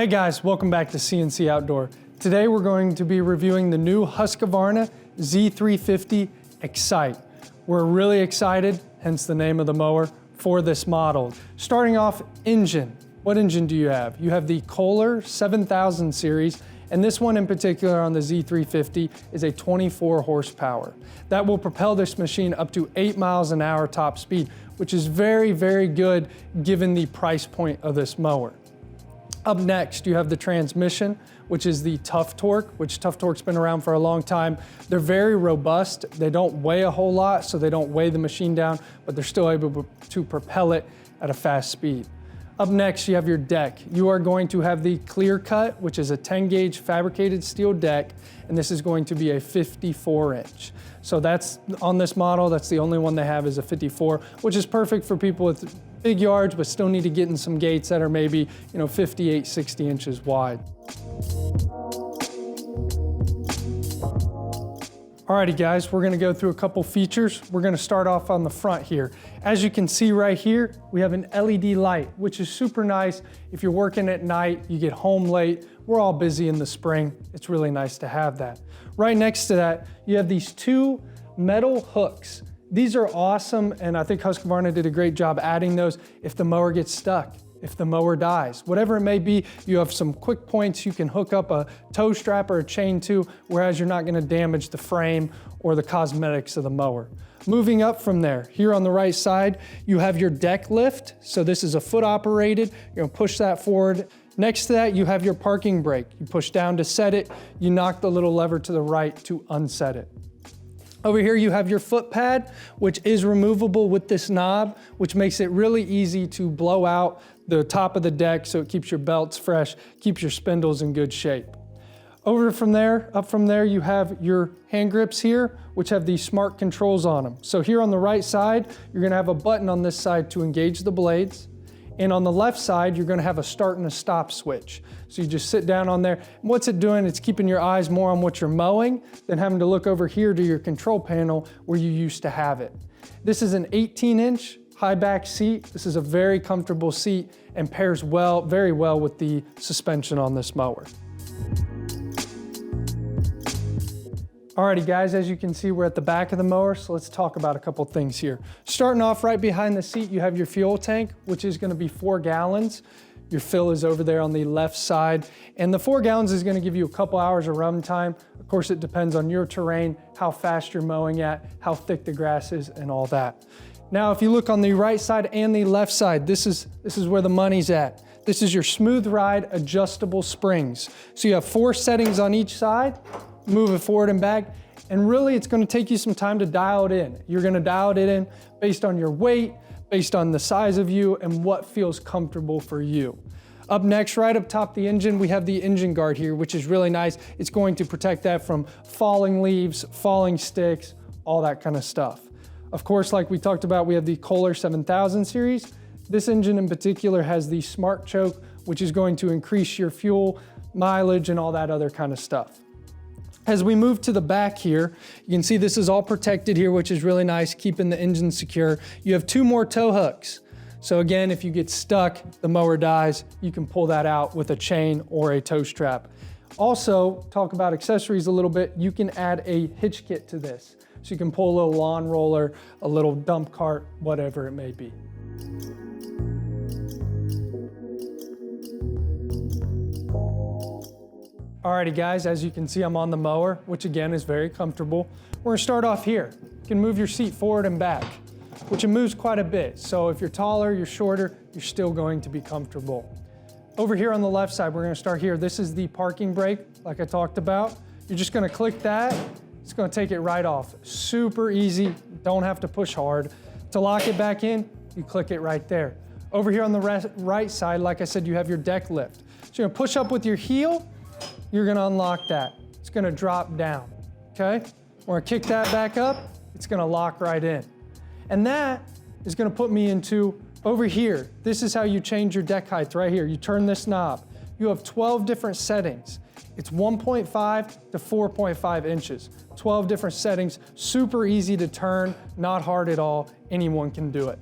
Hey guys, welcome back to CNC Outdoor. Today we're going to be reviewing the new Husqvarna Z350 XCITE. We're really excited, hence the name of the mower, for this model. Starting off, engine. What engine do you have? You have the Kohler 7000 series, and this one in particular on the Z350 is a 24 horsepower. That will propel this machine up to 8 miles an hour top speed, which is very, very good given the price point of this mower. Up next, you have the transmission, which is the Tuff torque, which Tuff torque's been around for a long time. They're very robust. They don't weigh a whole lot, so they don't weigh the machine down, but they're still able to propel it at a fast speed. Up next, you have your deck. You are going to have the Clear Cut, which is a 10 gauge fabricated steel deck, and this is going to be a 54 inch. So that's on this model, that's the only one they have is a 54, which is perfect for people with big yards, but still need to get in some gates that are maybe 58, 60 inches wide. Alrighty guys, we're gonna go through a couple features. We're gonna start off on the front here. As you can see right here, we have an LED light, which is super nice. If you're working at night, you get home late, we're all busy in the spring, it's really nice to have that. Right next to that, you have these two metal hooks. These are awesome, and I think Husqvarna did a great job adding those if the mower gets stuck, if the mower dies, whatever it may be, you have some quick points you can hook up a tow strap or a chain to, whereas you're not gonna damage the frame or the cosmetics of the mower. Moving up from there, here on the right side, you have your deck lift. So this is a foot operated, you're gonna push that forward. Next to that, you have your parking brake. You push down to set it, you knock the little lever to the right to unset it. Over here you have your foot pad, which is removable with this knob, which makes it really easy to blow out the top of the deck so it keeps your belts fresh, keeps your spindles in good shape. Up from there, you have your hand grips here, which have these smart controls on them. So here on the right side, you're gonna have a button on this side to engage the blades. And on the left side, you're gonna have a start and a stop switch. So you just sit down on there. And what's it doing? It's keeping your eyes more on what you're mowing than having to look over here to your control panel where you used to have it. This is an 18-inch high back seat. This is a very comfortable seat and pairs very well with the suspension on this mower. Alrighty guys, as you can see, we're at the back of the mower, so let's talk about a couple things here. Starting off right behind the seat, you have your fuel tank, which is gonna be 4 gallons. Your fill is over there on the left side, and the 4 gallons is gonna give you a couple hours of run time. Of course, it depends on your terrain, how fast you're mowing at, how thick the grass is, and all that. Now, if you look on the right side and the left side, this is where the money's at. This is your SmoothRide adjustable springs. So you have 4 settings on each side, move it forward and back, and really it's gonna take you some time to dial it in. You're gonna dial it in based on your weight, based on the size of you, and what feels comfortable for you. Up next, right up top the engine, we have the engine guard here, which is really nice. It's going to protect that from falling leaves, falling sticks, all that kind of stuff. Of course, like we talked about, we have the Kohler 7000 series. This engine in particular has the Smart Choke, which is going to increase your fuel mileage and all that other kind of stuff. As we move to the back here, you can see this is all protected here, which is really nice, keeping the engine secure. You have 2 more tow hooks. So again, if you get stuck, the mower dies, you can pull that out with a chain or a tow strap. Also, talk about accessories a little bit, you can add a hitch kit to this. So you can pull a little lawn roller, a little dump cart, whatever it may be. Alrighty guys, as you can see, I'm on the mower, which again is very comfortable. We're gonna start off here. You can move your seat forward and back, which it moves quite a bit. So if you're taller, you're shorter, you're still going to be comfortable. Over here on the left side, we're gonna start here. This is the parking brake, like I talked about. You're just gonna click that. It's gonna take it right off. Super easy, don't have to push hard. To lock it back in, you click it right there. Over here on the right side, like I said, you have your deck lift. So you're gonna push up with your heel, you're gonna unlock that. It's gonna drop down, okay? We're gonna kick that back up, it's gonna lock right in. And that is gonna put me into over here. This is how you change your deck height right here. You turn this knob. You have 12 different settings. It's 1.5 to 4.5 inches. 12 different settings, super easy to turn, not hard at all. Anyone can do it.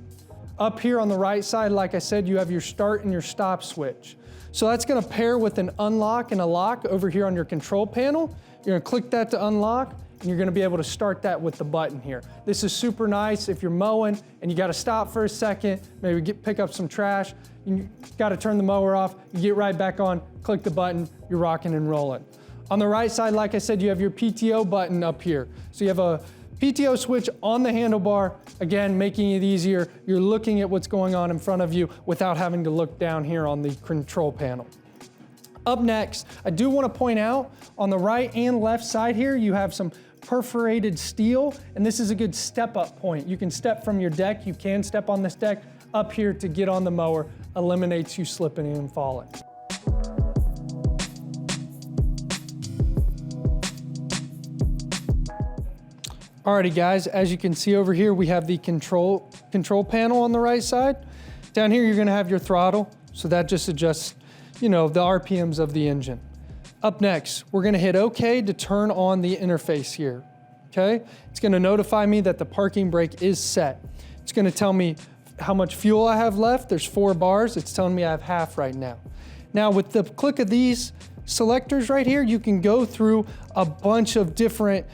Up here on the right side, like I said, you have your start and your stop switch. So that's gonna pair with an unlock and a lock over here on your control panel. You're gonna click that to unlock, and you're gonna be able to start that with the button here. This is super nice if you're mowing and you gotta stop for a second, maybe pick up some trash, you gotta turn the mower off, you get right back on, click the button, you're rocking and rolling. On the right side, like I said, you have your PTO button up here. So you have a PTO switch on the handlebar, again, making it easier. You're looking at what's going on in front of you without having to look down here on the control panel. Up next, I do want to point out on the right and left side here, you have some perforated steel, and this is a good step up point. You can step from your deck, you can step on this deck up here to get on the mower, eliminates you slipping and falling. Alrighty guys, as you can see over here, we have the control panel on the right side. Down here, you're gonna have your throttle, so that just adjusts, the RPMs of the engine. Up next, we're gonna hit OK to turn on the interface here, okay? It's gonna notify me that the parking brake is set. It's gonna tell me how much fuel I have left. There's 4 bars. It's telling me I have half right now. Now, with the click of these selectors right here, you can go through a bunch of different,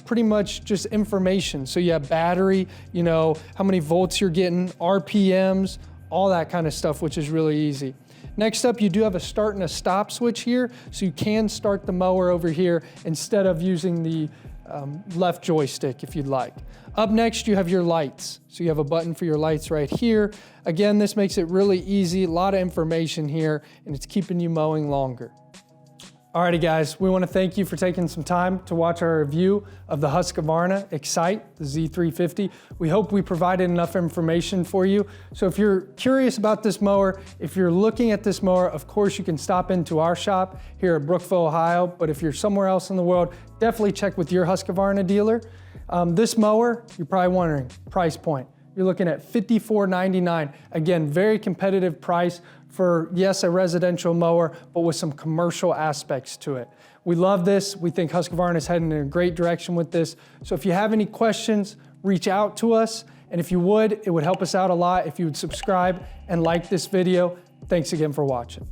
pretty much just information. So you have battery, how many volts you're getting, RPMs, all that kind of stuff, which is really easy. Next up, you do have a start and a stop switch here, so you can start the mower over here instead of using the left joystick if you'd like. Up next, you have your lights. So you have a button for your lights right here. Again, this makes it really easy, a lot of information here, and it's keeping you mowing longer. Alrighty guys, we want to thank you for taking some time to watch our review of the Husqvarna XCITE Z350. We hope we provided enough information for you. So if you're curious about this mower, if you're looking at this mower, of course you can stop into our shop here at Brookville, Ohio. But if you're somewhere else in the world, definitely check with your Husqvarna dealer. This mower, you're probably wondering, price point. You're looking at $54.99. Again, very competitive price for, yes, a residential mower, but with some commercial aspects to it. We love this. We think Husqvarna is heading in a great direction with this. So if you have any questions, reach out to us. And if you would, it would help us out a lot if you would subscribe and like this video. Thanks again for watching.